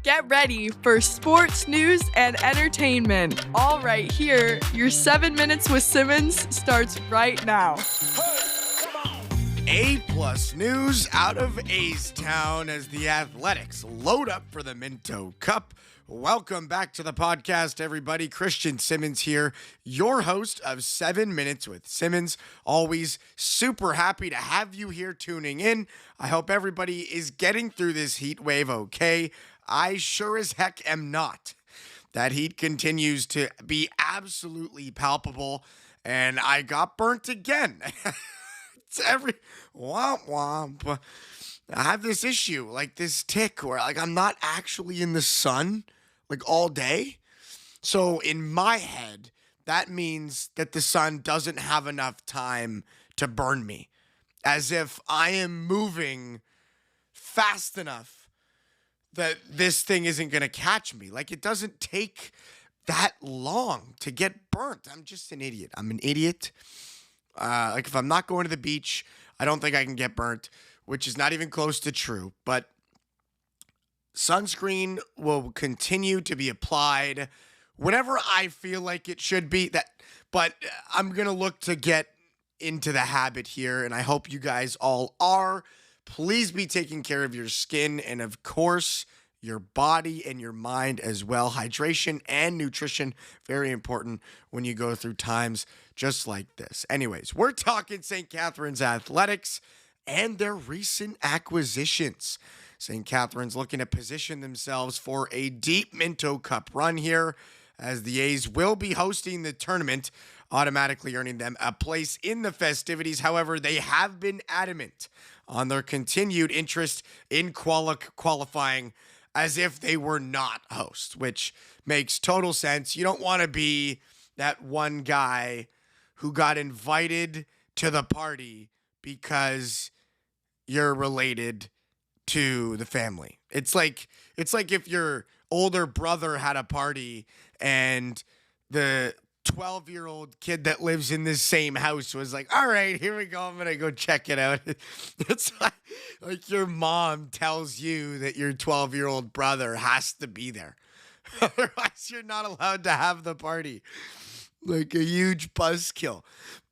Get ready for sports news and entertainment. All right, here, your 7 minutes with Simmons starts right now. A-plus news out of A's Town as the Athletics load up for the Minto Cup. Welcome back to the podcast, everybody. Christian Simmons here, your host of 7 Minutes with Simmons. Always super happy to have you here tuning in. I hope everybody is getting through this heat wave okay. I sure as heck am not. That heat continues to be absolutely palpable, and I got burnt again. It's every womp womp. I have this issue, like this tick, where like I'm not actually in the sun like all day. So in my head, that means that the sun doesn't have enough time to burn me, as if I am moving fast enough that this thing isn't going to catch me. Like it doesn't take that long to get burnt. I'm just an idiot. I'm an idiot. Like if I'm not going to the beach, I don't think I can get burnt, which is not even close to true. But sunscreen will continue to be applied whenever I feel like it should be. But I'm going to look to get into the habit here, and I hope you guys all are. Please be taking care of your skin and, of course, your body and your mind as well. Hydration and nutrition, very important when you go through times just like this. Anyways, we're talking St. Catharines Athletics and their recent acquisitions. St. Catharines looking to position themselves for a deep Minto Cup run here, as the A's will be hosting the tournament, automatically earning them a place in the festivities. However, they have been adamant on their continued interest in qualifying as if they were not hosts, which makes total sense. You don't want to be that one guy who got invited to the party because you're related to the family. It's like if your older brother had a party and the 12-year-old kid that lives in this same house was like, all right, here we go. I'm going to go check it out. It's like your mom tells you that your 12-year-old brother has to be there. Otherwise, you're not allowed to have the party. Like a huge buzzkill.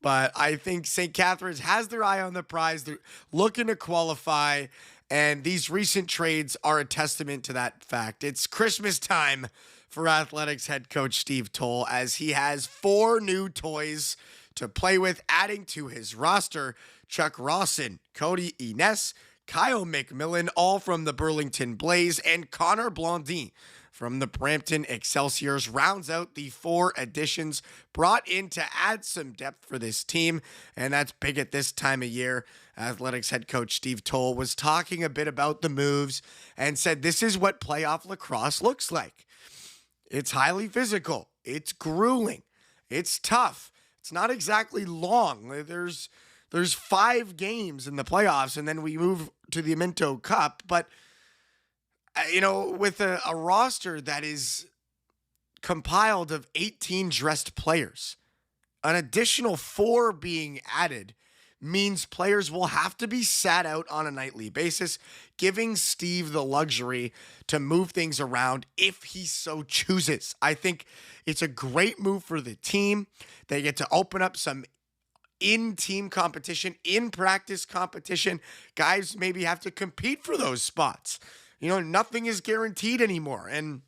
But I think St. Catharines has their eye on the prize. They're looking to qualify, and these recent trades are a testament to that fact. It's Christmas time for Athletics head coach Steve Toll, as he has 4 new toys to play with, adding to his roster Chuck Rawson, Cody Ines, Kyle McMillan, all from the Burlington Blaze, and Connor Blondin from the Brampton Excelsiors rounds out the 4 additions brought in to add some depth for this team, and that's big at this time of year. Athletics head coach Steve Toll was talking a bit about the moves and said this is what playoff lacrosse looks like. It's highly physical. It's grueling. It's tough. It's not exactly long. There's 5 games in the playoffs, and then we move to the Minto Cup. But, with a roster that is compiled of 18 dressed players, an additional 4 being added means players will have to be sat out on a nightly basis, giving Steve the luxury to move things around if he so chooses. I think it's a great move for the team. They get to open up some in-team competition, in-practice competition. Guys maybe have to compete for those spots. Nothing is guaranteed anymore. And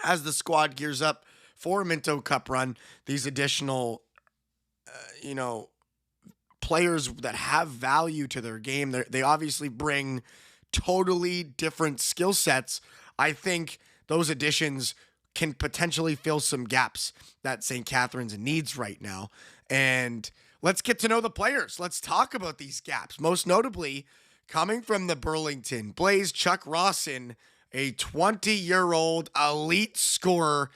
as the squad gears up for a Minto Cup run, these additional, players that have value to their game, they obviously bring totally different skill sets. I think those additions can potentially fill some gaps that St. Catharines needs right now. And let's get to know the players. Let's talk about these gaps. Most notably, coming from the Burlington Blaze, Chuck Rawson, a 20-year-old elite scorer.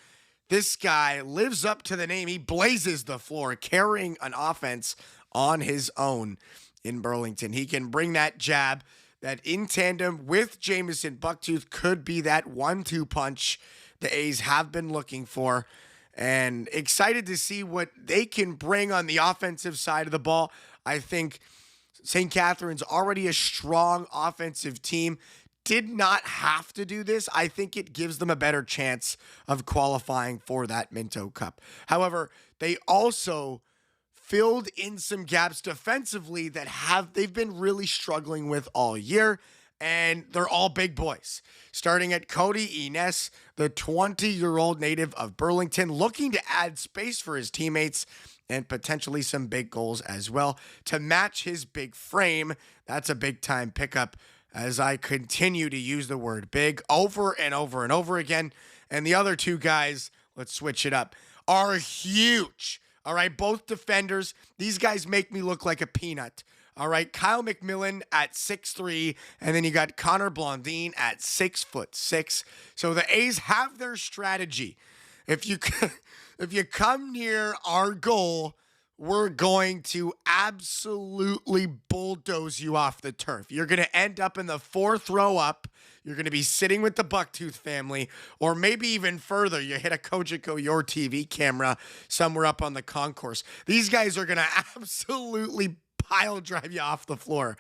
This guy lives up to the name. He blazes the floor, carrying an offense on his own in Burlington. He can bring that jab that in tandem with Jamison Bucktooth could be that 1-2 punch the A's have been looking for. And excited to see what they can bring on the offensive side of the ball. I think St. Catharines already a strong offensive team. did not have to do this. I think it gives them a better chance of qualifying for that Minto Cup. However, they also filled in some gaps defensively that they've been really struggling with all year, and they're all big boys. Starting at Cody Ines, the 20-year-old native of Burlington, looking to add space for his teammates and potentially some big goals as well to match his big frame. That's a big-time pickup, as I continue to use the word big over and over and over again. And the other two guys, let's switch it up, are huge. All right, both defenders. These guys make me look like a peanut. All right, Kyle McMillan at 6'3", and then you got Connor Blondin at 6'6". So the A's have their strategy. If you come near our goal, we're going to absolutely bulldoze you off the turf. You're going to end up in the fourth row up. You're going to be sitting with the Bucktooth family, or maybe even further, you hit a Kojiko Your TV camera somewhere up on the concourse. These guys are going to absolutely pile drive you off the floor.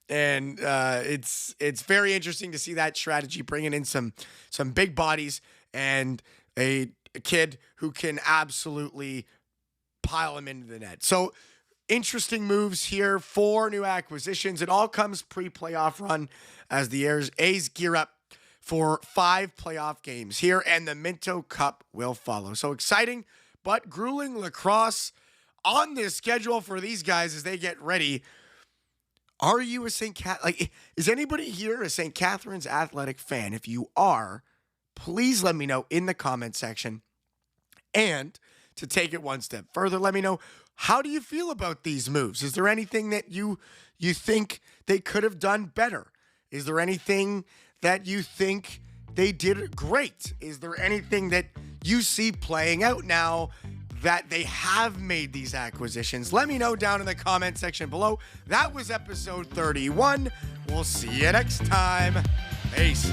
And it's very interesting to see that strategy, bringing in some big bodies and a kid who can absolutely pile him into the net. So interesting moves here, 4 new acquisitions. It all comes pre-playoff run as the A's gear up for 5 playoff games here, and the Minto Cup will follow. So exciting, but grueling lacrosse on this schedule for these guys as they get ready. Are you a is anybody here a St. Catharines Athletic fan? If you are, please let me know in the comment section. And to take it one step further, let me know, how do you feel about these moves? Is there anything that you think they could have done better? Is there anything that you think they did great? Is there anything that you see playing out now that they have made these acquisitions? Let me know down in the comment section below. That was episode 31. We'll see you next time. Peace.